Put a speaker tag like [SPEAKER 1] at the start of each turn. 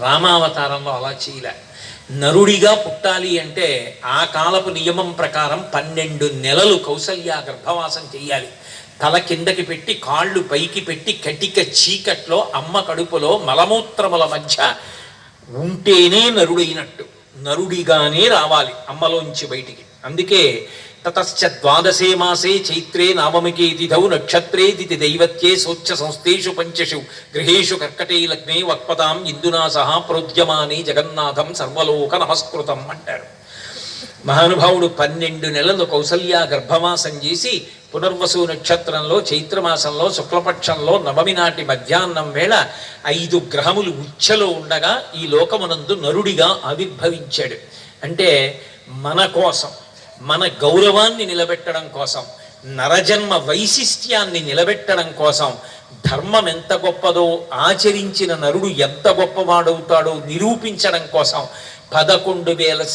[SPEAKER 1] రామావతారంలో అలా చేయలే. నరుడిగా పుట్టాలి అంటే ఆ కాలపు నియమం ప్రకారం 12 నెలలు కౌసల్య గర్భవాసం చెయ్యాలి. తల కిందకి పెట్టి కాళ్ళు పైకి పెట్టి కటిక చీకట్లో అమ్మ కడుపులో మలమూత్రముల మధ్య ఉంటేనే నరుడైనట్టు, నరుడిగానే రావాలి అమ్మలోంచి బయటికి. అందుకే తతశ్చ ద్వాదశే మాసే చైత్రే నవమికే తిథౌ నక్షత్రే దితి దైవత్యే సోచ్ఛ సంస్థేషు పంచషు గృహేషు కర్కటే లగ్నే వక్పతాం ఇందునా సహా ప్రోద్యమానే జగన్నాథం సర్వలోక నమస్కృతం అంటారు. మహానుభావుడు 12 నెలలు కౌసల్య గర్భవాసం చేసి పునర్వసు నక్షత్రంలో చైత్రమాసంలో శుక్లపక్షంలో నవమి నాటి మధ్యాహ్నం వేళ 5 గ్రహములు ఉచ్ఛలో ఉండగా ఈ లోకమునందు నరుడిగా ఆవిర్భవించాడు. అంటే మన కోసం, మన గౌరవాన్ని నిలబెట్టడం కోసం, నరజన్మ వైశిష్ట్యాన్ని నిలబెట్టడం కోసం, ధర్మం ఎంత గొప్పదో ఆచరించిన నరుడు ఎంత గొప్పవాడవుతాడో నిరూపించడం కోసం 11,000